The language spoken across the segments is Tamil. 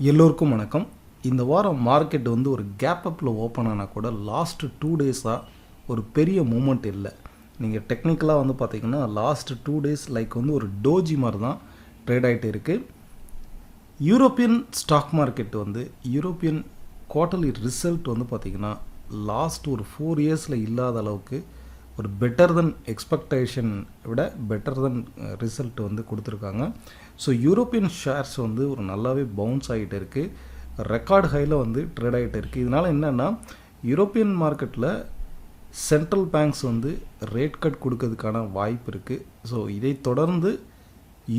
எல்லோருக்கும் வணக்கம். இந்த வாரம் மார்க்கெட் வந்து ஒரு கேப் அப்பில் ஓப்பன் ஆனால் கூட லாஸ்ட் 2 டேஸாக ஒரு பெரிய மூமெண்ட் இல்லை. நீங்கள் டெக்னிக்கலாக வந்து பார்த்தீங்கன்னா லாஸ்ட் 2 டேஸ் லைக் வந்து ஒரு டோஜி மாதிரி தான் ட்ரேட் ஆகிட்டு இருக்குது. யூரோப்பியன் ஸ்டாக் மார்க்கெட் வந்து யூரோப்பியன் குவார்ட்டர்லி ரிசல்ட் வந்து பார்த்திங்கன்னா லாஸ்ட் ஒரு 4 இயர்ஸில் இல்லாத அளவுக்கு ஒரு பெட்டர் தென் எக்ஸ்பெக்டேஷன் விட பெட்டர் தென் ரிசல்ட் வந்து கொடுத்துருக்காங்க. ஸோ யூரோப்பியன் ஷேர்ஸ் வந்து ஒரு நல்லாவே பவுன்ஸ் ஆகிட்டு இருக்குது, ரெக்கார்டு ஹையில் வந்து ட்ரேட் ஆகிட்டு இருக்குது. இதனால் என்னென்னா யூரோப்பியன் மார்க்கெட்டில் சென்ட்ரல் பேங்க்ஸ் வந்து ரேட் கட் கொடுக்கறதுக்கான வாய்ப்பு இருக்குது. ஸோ இதை தொடர்ந்து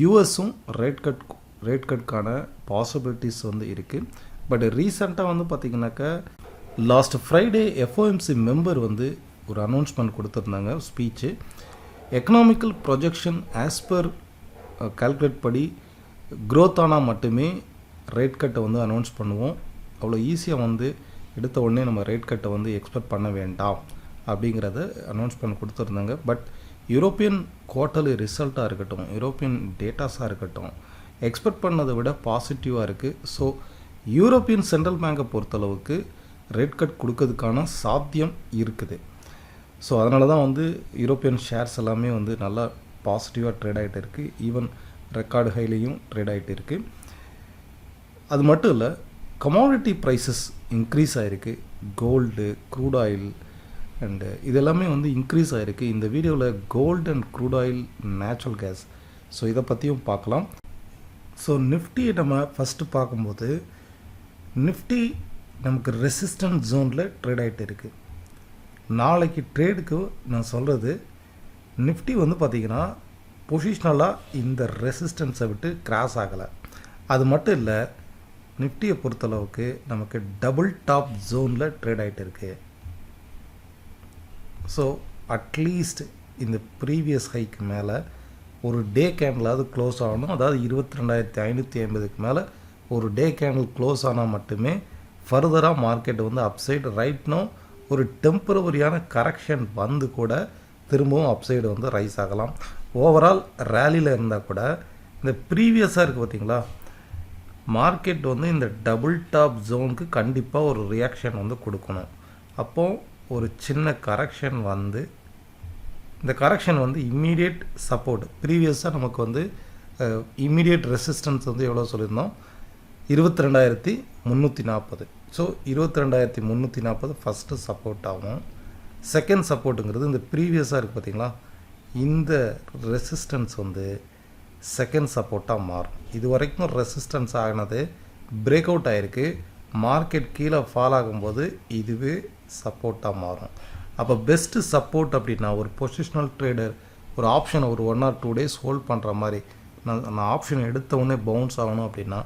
யூஎஸும் ரேட் கட்கான பாசிபிலிட்டிஸ் வந்து இருக்குது. பட் ரீசெண்டாக வந்து பார்த்திங்கனாக்கா லாஸ்ட் ஃப்ரைடே எஃப்ஓஎம்சி மெம்பர் வந்து ஒரு அனௌன்ஸ்மெண்ட் கொடுத்துருந்தாங்க speech. Economical projection as per calculate படி க்ரோத் ஆனால் மட்டுமே ரேட் கட்டை வந்து அனௌன்ஸ் பண்ணுவோம். அவ்வளோ ஈஸியாக வந்து எடுத்த உடனே நம்ம ரேட் கட்டை வந்து எக்ஸ்பெக்ட் பண்ண வேண்டாம் அப்படிங்கிறத அனௌன்ஸ்மெண்ட் கொடுத்துருந்தாங்க. பட் யூரோப்பியன் குவார்ட்டர்லி ரிசல்ட்டாக இருக்கட்டும், யூரோப்பியன் டேட்டாஸாக இருக்கட்டும், எக்ஸ்பெக்ட் பண்ணதை விட பாசிட்டிவாக இருக்குது. ஸோ யூரோப்பியன் சென்ட்ரல் பேங்கை பொறுத்தளவுக்கு ரேட் கட் கொடுக்கறதுக்கான சாத்தியம் இருக்குது. ஸோ அதனால தான் வந்து யூரோப்பியன் ஷேர்ஸ் எல்லாமே வந்து நல்லா பாசிட்டிவாக ட்ரேட் ஆகிட்டு இருக்குது. ஈவன் ரெக்கார்டு ஹைலையும் ட்ரேட் ஆகிட்டு இருக்குது. அது மட்டும் இல்லை, கமாடிட்டி ப்ரைஸஸ் இன்க்ரீஸ் ஆகிருக்கு. கோல்டு, க்ரூட் ஆயில் அண்டு இதெல்லாமே வந்து இன்க்ரீஸ் ஆகிருக்கு. இந்த வீடியோவில் gold and crude oil, natural gas, so இதை பற்றியும் பார்க்கலாம். ஸோ நிஃப்டியை நம்ம ஃபஸ்ட்டு பார்க்கும்போது நிஃப்டி நமக்கு ரெசிஸ்டன்ட் ஜோனில் ட்ரேட் ஆகிட்டு இருக்குது. நாளைக்கு ட்ரேடுக்கு நான் சொல்கிறது, நிஃப்டி வந்து பார்த்திங்கன்னா பொசிஷ்னலாக இந்த ரெசிஸ்டன்ஸை விட்டு கிராஸ் ஆகலை. அது மட்டும் இல்லை, நிஃப்டியை பொறுத்தளவுக்கு நமக்கு டபுள் டாப் ஜோனில் ட்ரேட் ஆகிட்டு இருக்குது. ஸோ அட்லீஸ்ட் இந்த ப்ரீவியஸ் ஹைக்கு மேலே ஒரு டே கேண்டிலாவது க்ளோஸ் ஆகணும். அதாவது 22,550க்கு மேலே ஒரு டே கேண்டில் க்ளோஸ் ஆனால் மட்டுமே ஃபர்தராக மார்க்கெட் வந்து அப்சைடு ரைட்னோ ஒரு டெம்பரவரியான கரெக்ஷன் வந்து கூட திரும்பவும் அப்சைடு வந்து ரைஸ் ஆகலாம். ஓவரால் ரேலியில் இருந்தால் கூட இந்த ப்ரீவியஸாக இருக்குது பார்த்திங்களா, மார்க்கெட் வந்து இந்த டபுள் டாப் ஜோனுக்கு கண்டிப்பாக ஒரு ரியாக்ஷன் வந்து கொடுக்கணும். அப்போது ஒரு சின்ன கரெக்ஷன் வந்து இந்த கரெக்ஷன் வந்து இம்மீடியட் சப்போர்ட், ப்ரீவியஸாக நமக்கு வந்து இம்மீடியட் ரெசிஸ்டன்ஸ் வந்து எவ்வளோ சொல்லியிருந்தோம், 22,340. ஸோ 22,340 ஃபஸ்ட்டு சப்போர்ட் ஆகும். செகண்ட் சப்போர்ட்டுங்கிறது இந்த ப்ரீவியஸாக இருக்குது பார்த்திங்களா, இந்த ரெசிஸ்டன்ஸ் வந்து செகண்ட் சப்போர்ட்டாக மாறும். இது வரைக்கும் ரெசிஸ்டன்ஸ் ஆகினது பிரேக் அவுட் ஆகிருக்கு. மார்க்கெட் கீழே ஃபால் ஆகும்போது இதுவே சப்போர்ட்டாக மாறும். அப்போ பெஸ்ட்டு சப்போர்ட் அப்படின்னா ஒரு பொசிஷனல் ட்ரேடர் ஒரு ஆப்ஷனை ஒரு 1 or 2 டேஸ் ஹோல்ட் பண்ணுற மாதிரி நான் ஆப்ஷன் எடுத்த உடனே பவுன்ஸ் ஆகணும் அப்படின்னா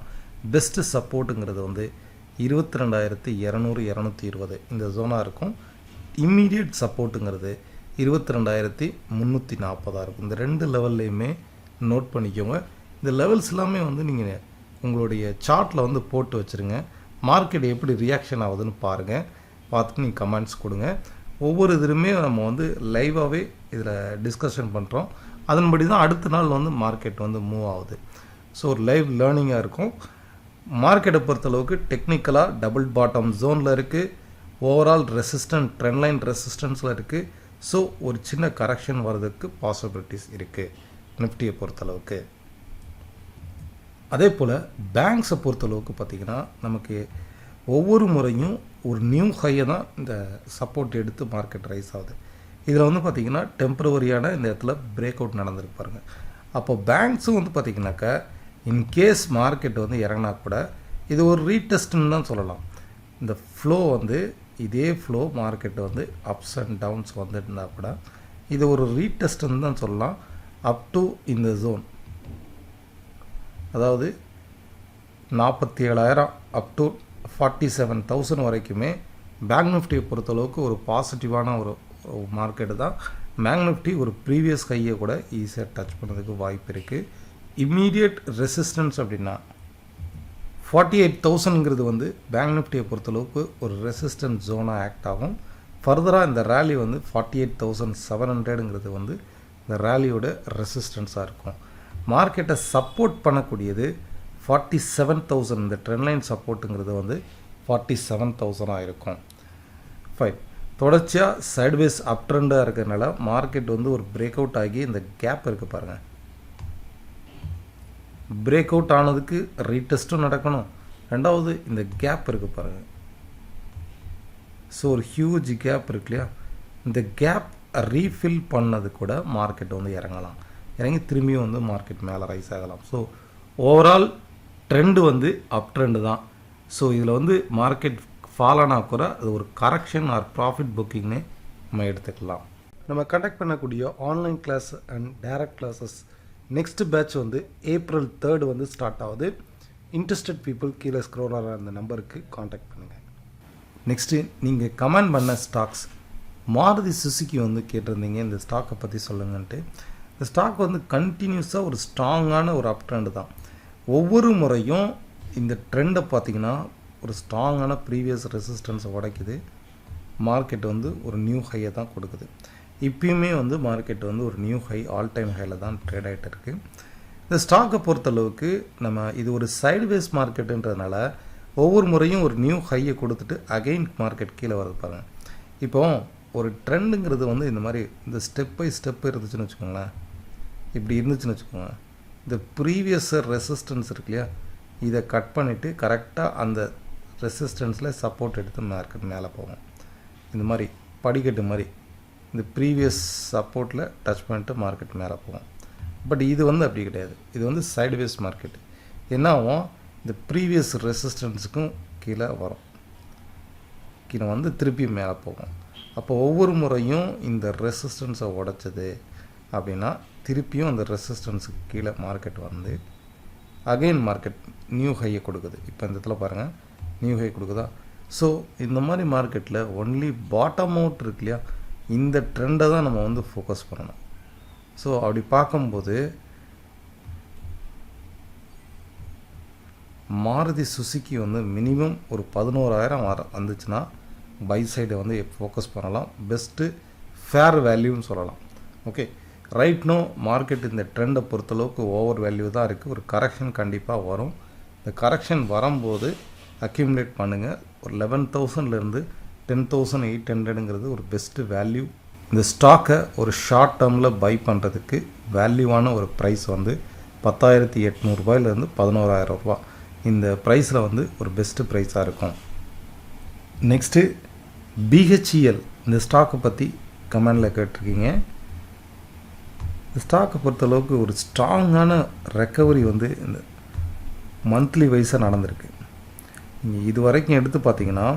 பெஸ்ட்டு சப்போர்ட்டுங்கிறது வந்து 22,200 220 இந்த ஜோனாக இருக்கும். இம்மீடியட் சப்போர்ட்டுங்கிறது 22,340 இருக்கும். இந்த 2 லெவல்லையுமே நோட் பண்ணிக்கோங்க. இந்த லெவல்ஸ் எல்லாமே வந்து நீங்கள் உங்களுடைய சார்ட்டில் வந்து போட்டு வச்சுருங்க. மார்க்கெட் எப்படி ரியாக்ஷன் ஆகுதுன்னு பாருங்கள். பார்த்துட்டு நீங்கள் கமெண்ட்ஸ் கொடுங்க. ஒவ்வொரு இதுலையுமே நம்ம வந்து லைவாகவே இதில் டிஸ்கஷன் பண்ணுறோம். அதன்படி தான் அடுத்த நாள் வந்து மார்க்கெட் வந்து மூவ் ஆகுது. ஸோ ஒரு லைவ் லேர்னிங்காக இருக்கும். மார்க்கெட்டை பொறுத்தளவுக்கு டெக்னிக்கலாக டபுள் பாட்டம் ஜோனில் இருக்குது. ஓவரால் ரெசிஸ்டன்ட் ட்ரெண்ட் லைன் ரெசிஸ்டன்ஸில் இருக்குது. ஸோ ஒரு சின்ன கரெக்ஷன் வர்றதுக்கு பாசிபிலிட்டிஸ் இருக்குது நிஃப்டியை பொறுத்தளவுக்கு. அதே போல் பேங்க்ஸை பொறுத்தளவுக்கு பார்த்திங்கன்னா நமக்கு ஒவ்வொரு முறையும் ஒரு நியூ ஹையை தான் இந்த சப்போர்ட் எடுத்து மார்க்கெட் ரைஸ் ஆகுது. இதில் வந்து பார்த்திங்கன்னா டெம்பரவரியான இந்த இடத்துல பிரேக் அவுட் நடந்திருக்கு பாருங்கள். அப்போ பேங்க்ஸும் வந்து பார்த்திங்கனாக்கா இன்கேஸ் மார்க்கெட் வந்து இறங்கினா கூட இது ஒரு ரீடெஸ்ட்னு தான் சொல்லலாம். இந்த ஃப்ளோ வந்து இதே ஃப்ளோ மார்க்கெட் வந்து அப்ஸ் அண்ட் டவுன்ஸ் வந்துருந்தால் கூட இது ஒரு ரீடெஸ்ட்னு தான் சொல்லலாம். அப் டு இந்த ஜோன், அதாவது 47,000 அப் டு 47,000 வரைக்குமே பேங்க் நிஃப்டியை பொறுத்தளவுக்கு ஒரு பாசிட்டிவான ஒரு மார்க்கெட்டு தான். பேங்க் நிஃப்டி ஒரு ப்ரீவியஸ் ஹையை கூட ஈஸியாக டச் பண்ணுறதுக்கு வாய்ப்பு இருக்குது. இம்மீடியட் ரெசிஸ்டன்ஸ் அப்படின்னா 48,000ங்கிறது வந்து பேங்க் நிஃப்டியை பொறுத்தளவுக்கு ஒரு ரெசிஸ்டன்ஸ் ஜோனாக ஆக்ட் ஆகும். ஃபர்தராக இந்த ரேலி வந்து 48,700ங்கிறது வந்து இந்த ரேலியோட ரெசிஸ்டன்ஸாக இருக்கும். மார்க்கெட்டை சப்போர்ட் பண்ணக்கூடியது 47,000 இந்த ட்ரெண்ட் லைன் சப்போர்ட்டுங்கிறது வந்து 47,000 இருக்கும். ஃபைன். தொடர்ச்சியாக சைட்வேஸ் அப் ட்ரெண்டாக இருக்கிறதுனால மார்க்கெட் வந்து ஒரு பிரேக் அவுட் ஆகி இந்த கேப் இருக்குது பாருங்கள். பிரேக் அவுட் ஆனதுக்கு ரீடெஸ்ட்டும் நடக்கணும். ரெண்டாவது இந்த கேப் இருக்குது பாருங்கள். ஸோ ஒரு ஹியூஜ் கேப் இருக்கு இல்லையா, இந்த கேப் ரீஃபில் பண்ணது கூட மார்க்கெட் வந்து இறங்கலாம். இறங்கி திரும்பியும் வந்து மார்க்கெட் மேலே ரைஸ் ஆகலாம். ஸோ ஓவரால் ட்ரெண்டு வந்து அப் ட்ரெண்டு தான். ஸோ இதில் வந்து மார்க்கெட் ஃபால் ஆனால் கூட அது ஒரு கரெக்ஷன் ஆர் ப்ராஃபிட் புக்கிங்னு நம்ம எடுத்துக்கலாம். நம்ம கண்டக்ட் பண்ணக்கூடிய online class and direct classes next batch வந்து April 3 வந்து ஸ்டார்ட் ஆகுது. இன்ட்ரெஸ்டட் பீப்புள் கீழே ஸ்க்ரோல் ஆகிற அந்த நம்பருக்கு காண்டாக்ட் பண்ணுங்கள். நெக்ஸ்ட்டு நீங்கள் கமெண்ட் பண்ண ஸ்டாக்ஸ் மாருதி சுசுகி வந்து கேட்டிருந்தீங்க இந்த ஸ்டாக்கை பற்றி சொல்லுங்கன்ட்டு. இந்த ஸ்டாக் வந்து கண்டினியூஸாக ஒரு ஸ்ட்ராங்கான ஒரு அப் ட்ரெண்டு தான். ஒவ்வொரு முறையும் இந்த ட்ரெண்டை பார்த்திங்கன்னா ஒரு ஸ்ட்ராங்கான ப்ரீவியஸ் ரெசிஸ்டன்ஸை உடைக்குது. மார்க்கெட் வந்து ஒரு நியூ ஹையை தான் கொடுக்குது. இப்பயுமே வந்து மார்க்கெட் வந்து ஒரு நியூ ஹை ஆல் டைம் ஹையில் தான் ட்ரேட் ஆகிட்டு இருக்குது. இந்த ஸ்டாக்கை பொறுத்தளவுக்கு நம்ம இது ஒரு சைட்வேஸ் மார்க்கெட்டுன்றதுனால ஒவ்வொரு முறையும் ஒரு நியூ ஹையை கொடுத்துட்டு அகெயின் மார்க்கெட் கீழே வரது பாருங்கள். இப்போ ஒரு ட்ரெண்டுங்கிறது வந்து இந்த மாதிரி இந்த ஸ்டெப் பை ஸ்டெப் இருந்துச்சுன்னு வச்சுக்கோங்களேன். இப்படி இருந்துச்சுன்னு வச்சுக்கோங்க, இந்த ப்ரீவியஸ் ரெசிஸ்டன்ஸ் இருக்கு இல்லையா, இதை கட் பண்ணிவிட்டு கரெக்டாக அந்த ரெசிஸ்டன்ஸில் சப்போர்ட் எடுத்து மார்க்கெட் மேலே போகும். இந்த மாதிரி படிக்கட்டு மாதிரி இந்த ப்ரீவியஸ் சப்போர்ட்டில் டச் பண்ணிட்டு மார்க்கெட் மேலே போகும். பட் இது வந்து அப்படி கிடையாது. இது வந்து சைட்வேஸ் மார்க்கெட். என்ன ஆகும், இந்த ப்ரீவியஸ் ரெசிஸ்டன்ஸுக்கும் கீழே வரும், கீழே வந்து திருப்பி மேலே போகும். அப்போ ஒவ்வொரு முறையும் இந்த ரெசிஸ்டன்ஸை உடைச்சது அப்படின்னா திருப்பியும் அந்த ரெசிஸ்டன்ஸுக்கு கீழே மார்க்கெட் வந்து அகெயின் மார்க்கெட் நியூ ஹையை கொடுக்குது. இப்போ இந்த இடத்துல பாருங்கள் நியூ ஹை கொடுக்குதா. ஸோ இந்த மாதிரி மார்க்கெட்டில் ஒன்லி பாட்டம் அவுட் இருக்கு இல்லையா, இந்த ட்ரெண்டை தான் நம்ம வந்து ஃபோக்கஸ் பண்ணணும். ஸோ அப்படி பார்க்கும்போது மாருதி சுசுகி வந்து மினிமம் ஒரு 11,000 வந்துச்சுன்னா பை சைடை வந்து ஃபோக்கஸ் பண்ணலாம். பெஸ்ட்டு ஃபேர் வேல்யூன்னு சொல்லலாம். ஓகே, ரைட் நோ மார்க்கெட் இந்த ட்ரெண்டை பொறுத்தளவுக்கு ஓவர் வேல்யூ தான் இருக்குது. ஒரு கரெக்ஷன் கண்டிப்பாக வரும். இந்த கரெக்ஷன் வரும்போது அக்யூமுலேட் பண்ணுங்கள். ஒரு 11,000லேருந்து 10,800ங்கிறது ஒரு பெஸ்ட்டு வேல்யூ. இந்த ஸ்டாக்கை ஒரு ஷார்ட் டேர்மில் பை பண்ணுறதுக்கு வேல்யூவான ஒரு ப்ரைஸ் வந்து 10,800 ரூபாயிலேருந்து 11,000 ரூபா. இந்த ப்ரைஸில் வந்து ஒரு பெஸ்ட்டு ப்ரைஸாக இருக்கும். நெக்ஸ்ட்டு BHEL இந்த ஸ்டாக்கை பற்றி கமெண்டில் கேட்டிருக்கீங்க. இந்த ஸ்டாக்கை பொறுத்தளவுக்கு ஒரு ஸ்ட்ராங்கான ரெக்கவரி வந்து இந்த மந்த்லி வைஸாக நடந்திருக்கு. நீங்கள் இது வரைக்கும் எடுத்து பார்த்தீங்கன்னா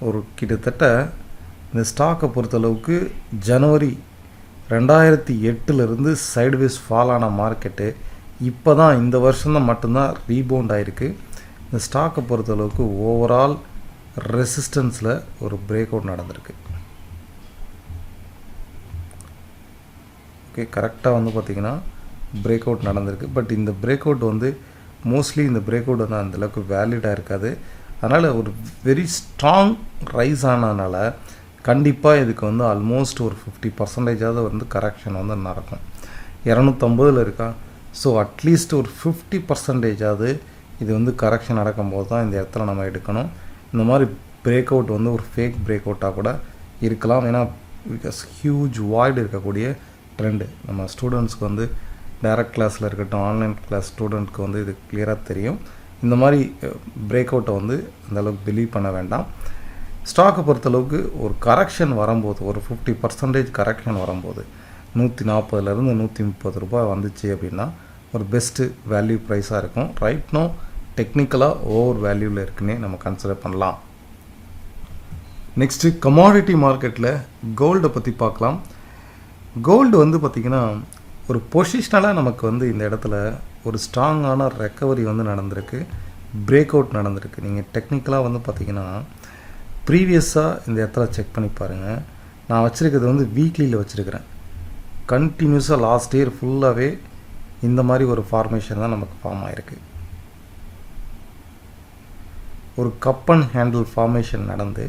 ஒரு கிட்டத்தட்ட இந்த ஸ்டாக்கை பொறுத்தளவுக்கு ஜனவரி 2008 சைட்வேஸ் ஃபால் ஆன மார்க்கெட்டு இப்போ தான் இந்த வருஷம்தான் மட்டும்தான் ரீபவுண்ட் ஆகிருக்கு. இந்த ஸ்டாக்கை பொறுத்தளவுக்கு ஓவரால் ரெசிஸ்டன்ஸில் ஒரு பிரேக் அவுட் நடந்திருக்கு. ஓகே, கரெக்டாக வந்து பார்த்திங்கன்னா பிரேக் அவுட் நடந்திருக்கு. பட் இந்த பிரேக் அவுட் வந்து மோஸ்ட்லி இந்த பிரேக் அவுட் வந்து அந்தளவுக்கு வேலிடாக இருக்காது. அதனால் ஒரு வெரி ஸ்ட்ராங் ரைஸ் ஆனதுனால கண்டிப்பாக இதுக்கு வந்து ஆல்மோஸ்ட் ஒரு 50% வந்து கரெக்ஷன் வந்து நடக்கும். 250 இருக்கா. ஸோ அட்லீஸ்ட் ஒரு 50% இது வந்து கரெக்ஷன் நடக்கும்போது தான் இந்த இடத்துல நம்ம எடுக்கணும். இந்த மாதிரி பிரேக் அவுட் வந்து ஒரு ஃபேக் பிரேக் அவுட்டாக கூட இருக்கலாம். ஏன்னா பிகாஸ் ஹியூஜ் வாய்டு இருக்கக்கூடிய ட்ரெண்டு. நம்ம ஸ்டூடெண்ட்ஸ்க்கு வந்து டைரக்ட் கிளாஸில் இருக்கட்டும், ஆன்லைன் கிளாஸ் ஸ்டூடெண்ட்க்கு வந்து இது கிளியராக தெரியும். இந்த மாதிரி பிரேக் அவுட்டை வந்து அந்தளவுக்கு பிலீவ் பண்ண வேண்டாம். ஸ்டாக்கை பொறுத்தளவுக்கு ஒரு கரெக்ஷன் வரும்போது, ஒரு 50% கரெக்ஷன் வரும்போது 140லேருந்து 130 ரூபாய் வந்துச்சு அப்படின்னா ஒரு பெஸ்ட்டு வேல்யூ ப்ரைஸாக இருக்கும். ரைட் நோ டெக்னிக்கலாக ஓவர் வேல்யூவில் இருக்குன்னே நம்ம கன்சிடர் பண்ணலாம். நெக்ஸ்ட்டு கமாடிட்டி மார்க்கெட்டில் கோல்டை பற்றி பார்க்கலாம். கோல்டு வந்து பார்த்திங்கன்னா ஒரு பொசிஷ்னலாக நமக்கு வந்து இந்த இடத்துல ஒரு ஸ்ட்ராங்கான ரெக்கவரி வந்து நடந்திருக்கு, பிரேக் அவுட் நடந்திருக்கு. நீங்கள் டெக்னிக்கலாக வந்து பார்த்திங்கன்னா ப்ரீவியஸாக இந்த இடத்துல செக் பண்ணி பாருங்கள். நான் வச்சுருக்கிறது வந்து வீக்லியில் வச்சுருக்கிறேன். கண்டினியூஸாக லாஸ்ட் இயர் ஃபுல்லாகவே இந்த மாதிரி ஒரு ஃபார்மேஷன் தான் நமக்கு ஃபார்ம் ஆகிருக்கு. ஒரு கப் அண்ட் ஹேண்டில் ஃபார்மேஷன் நடந்து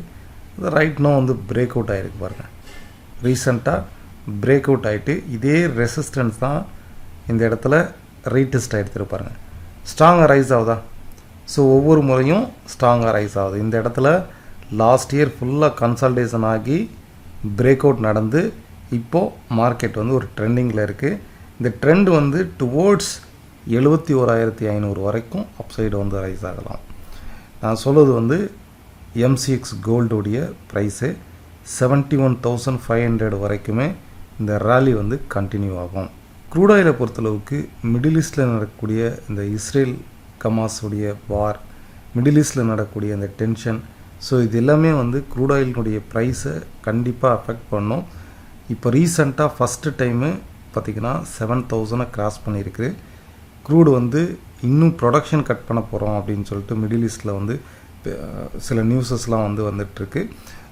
ரைட் நோ வந்து பிரேக் அவுட் ஆகிருக்கு பாருங்கள். ரீசெண்டாக பிரேக் அவுட் ஆகிட்டு இதே ரெசிஸ்டன்ஸ் தான் இந்த இடத்துல ரீடெஸ்ட் ஆகிடுத்துருப்பாருங்க. ஸ்ட்ராங்காக ரைஸ் ஆகுதா? ஸோ ஒவ்வொரு முறையும் ஸ்ட்ராங்காக ரைஸ் ஆகுது. இந்த இடத்துல லாஸ்ட் இயர் ஃபுல்லாக கன்சல்டேஷன் ஆகி பிரேக் அவுட் நடந்து இப்போது மார்க்கெட் வந்து ஒரு ட்ரெண்டிங்கில் இருக்குது. இந்த ட்ரெண்ட் வந்து டுவோர்ட்ஸ் 71,500 வரைக்கும் அப்சைடு வந்து ரைஸ் ஆகலாம். நான் சொல்வது வந்து எம்சிஎக்ஸ் கோல்டுடைய ப்ரைஸு 71,500 வரைக்குமே இந்த ரேலி வந்து கண்டினியூ ஆகும். க்ரூட் ஆயிலை பொறுத்தளவுக்கு மிடில் ஈஸ்டில் நடக்கக்கூடிய இந்த இஸ்ரேல் கமாஸுடைய வார், மிடில் ஈஸ்டில் நடக்கக்கூடிய இந்த டென்ஷன், ஸோ இது எல்லாமே வந்து க்ரூட் ஆயிலினுடைய ப்ரைஸை கண்டிப்பாக அஃபெக்ட் பண்ணும். இப்போ ரீசெண்டாக ஃபஸ்ட்டு டைமு பார்த்திங்கன்னா 7,000 கிராஸ் பண்ணியிருக்கு. க்ரூடு வந்து இன்னும் ப்ரொடக்ஷன் கட் பண்ண போகிறோம் அப்படின்னு சொல்லிட்டு மிடில் ஈஸ்டில் வந்து சில நியூஸஸ்லாம் வந்து வந்துட்டுருக்கு.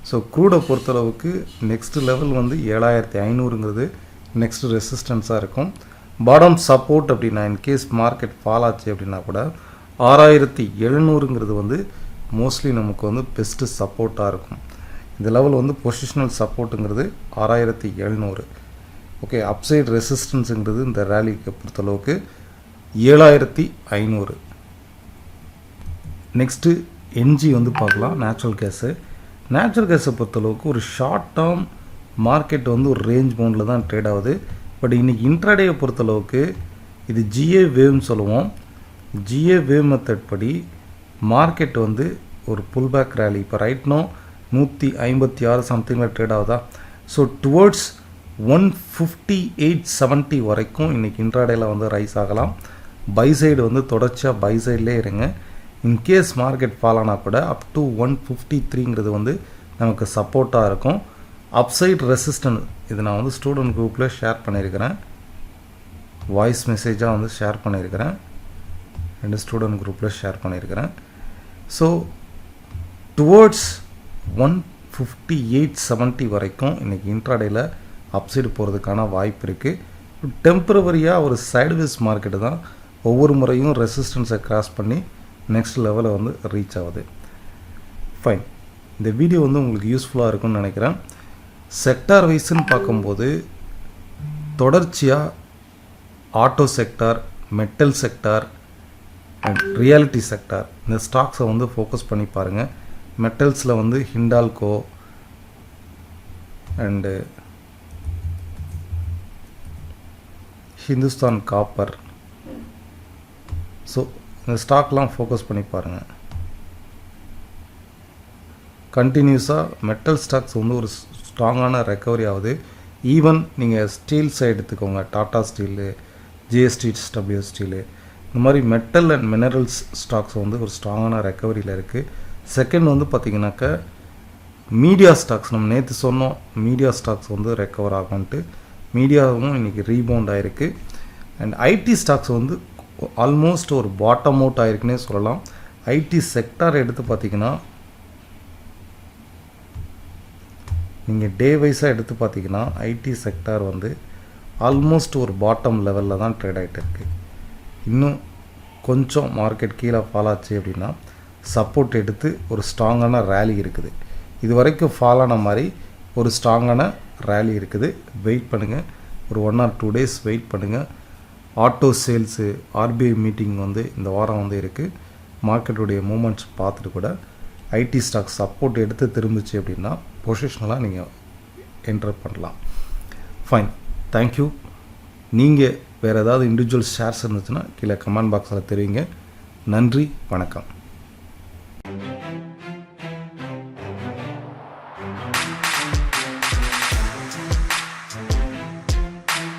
ஸோ க்ரூடை பொறுத்தளவுக்கு நெக்ஸ்ட் லெவல் வந்து 7,500ங்கிறது நெக்ஸ்ட் ரெசிஸ்டன்ஸாக இருக்கும். பாட்டம் சப்போர்ட் அப்படின்னா இன்கேஸ் மார்க்கெட் ஃபால் ஆச்சு அப்படின்னா கூட 6,700ங்கிறது வந்து மோஸ்ட்லி நமக்கு வந்து பெஸ்ட்டு சப்போர்ட்டாக இருக்கும். இந்த லெவல் வந்து பொசிஷனல் சப்போர்ட்டுங்கிறது 6,700. ஓகே, அப்சைட் ரெசிஸ்டன்ஸுங்கிறது இந்த ரேலிக்கு பொறுத்தளவுக்கு 7,500. நெக்ஸ்ட்டு என்ஜி வந்து பார்க்கலாம். நேச்சுரல் கேஸை பொறுத்தளவுக்கு ஒரு ஷார்ட் டேர்ம் மார்க்கெட் வந்து ஒரு ரேஞ்ச் பவுண்டில் தான் ட்ரேட் ஆகுது. பட் இன்றைக்கி இன்ட்ராடேயை பொறுத்தளவுக்கு இது ஜிஏ வேவ்னு சொல்லுவோம். ஜிஏ வேவ் மெத்தட் படி மார்க்கெட் வந்து ஒரு புல் பேக் ரேலி இப்போ ரைட்னோ 156 சம்திங்கில் ட்ரேட் ஆகுதா. ஸோ டுவோர்ட்ஸ் 158.70 வரைக்கும் இன்றைக்கி இன்ட்ராடேயில் வந்து ரைஸ் ஆகலாம். பை சைடு வந்து தொடர்ச்சியாக பை சைட்லேயே இருங்க. இன்கேஸ் மார்க்கெட் ஃபால் ஆனால் கூட அப் டு 153ங்கிறது வந்து நமக்கு சப்போர்ட்டாக இருக்கும். அப்சைட் ரெசிஸ்டன்ஸ் இது நான் வந்து ஸ்டூடெண்ட் குரூப்பில் ஷேர் பண்ணியிருக்கிறேன், வாய்ஸ் மெசேஜாக வந்து ஷேர் பண்ணியிருக்கிறேன், 2 ஸ்டூடெண்ட் குரூப்பில் ஷேர் பண்ணியிருக்கிறேன். ஸோ டுவோர்ட்ஸ் 158.70 வரைக்கும் இன்றைக்கி இன்ட்ராடேயில் அப்சைடு போகிறதுக்கான வாய்ப்பு இருக்குது. டெம்பரவரியாக ஒரு சைட்வேஸ் மார்க்கெட்டு தான் ஒவ்வொரு முறையும் ரெசிஸ்டன்ஸை கிராஸ் பண்ணி நெக்ஸ்ட் லெவலில் வந்து ரீச் ஆகுது. ஃபைன், இந்த வீடியோ வந்து உங்களுக்கு யூஸ்ஃபுல்லாக இருக்கும்னு நினைக்கிறேன். செக்டார் வைஸ்ன்னு பார்க்கும்போது தொடர்ச்சியாக auto sector, metal sector and reality sector இந்த ஸ்டாக்ஸை வந்து ஃபோக்கஸ் பண்ணி பாருங்கள். மெட்டல்ஸில் வந்து Hindalco and Hindustan copper, so இந்த ஸ்டாக்லாம் ஃபோக்கஸ் பண்ணி பாருங்கள். கண்டினியூஸாக மெட்டல் ஸ்டாக்ஸ் வந்து ஒரு ஸ்ட்ராங்கான ரெக்கவரி ஆகுது. ஈவன் நீங்கள் ஸ்டீல் சைடு எடுத்துக்கோங்க, டாடா ஸ்டீலு, ஜிஎஸ்டிடபிள்யூ ஸ்டீலு, இந்த மாதிரி மெட்டல் அண்ட் மினரல்ஸ் ஸ்டாக்ஸ் வந்து ஒரு ஸ்ட்ராங்கான ரெக்கவரியில் இருக்குது. செகண்ட் வந்து பார்த்திங்கனாக்கா மீடியா ஸ்டாக்ஸ், நம்ம நேற்று சொன்னோம் மீடியா ஸ்டாக்ஸ் வந்து ரெக்கவர் ஆகும்ன்ட்டு, மீடியாவும் இன்றைக்கி ரீபவுண்ட் ஆகிருக்கு. அண்ட் ஐடி ஸ்டாக்ஸ் வந்து ஆல்மோஸ்ட் ஒரு பாட்டம் அவுட் ஆகிருக்குன்னே சொல்லலாம். ஐடி செக்டார் எடுத்து பார்த்திங்கன்னா நீங்கள் டே வைஸாக எடுத்து பார்த்தீங்கன்னா ஐடி செக்டார் வந்து ஆல்மோஸ்ட் ஒரு பாட்டம் லெவலில் தான் ட்ரேட் ஆகிட்டு இருக்குது. இன்னும் கொஞ்சம் மார்க்கெட் கீழே ஃபால் ஆச்சு அப்படின்னா சப்போர்ட் எடுத்து ஒரு ஸ்ட்ராங்கான ரேலி இருக்குது. இது வரைக்கும் ஃபால் ஆன மாதிரி ஒரு ஸ்ட்ராங்கான ரேலி இருக்குது. வெயிட் பண்ணுங்கள், ஒரு 1 or 2 days வெயிட் பண்ணுங்கள். ஆட்டோ சேல்ஸு, ஆர்பிஐ மீட்டிங் வந்து இந்த வாரம் வந்து இருக்குது. மார்க்கெட்டுடைய மூமெண்ட்ஸ் பார்த்துட்டு கூட ஐடி ஸ்டாக் சப்போர்ட் எடுத்து திரும்பிச்சு அப்படின்னா பொசிஷனலாக நீங்கள் என்டர் பண்ணலாம். Fine, thank you. நீங்கள் வேறு ஏதாவது இண்டிவிஜுவல் ஷேர்ஸ் இருந்துச்சுன்னா கீழே கமெண்ட் பாக்ஸில் தெரிவிங்க. நன்றி, வணக்கம்.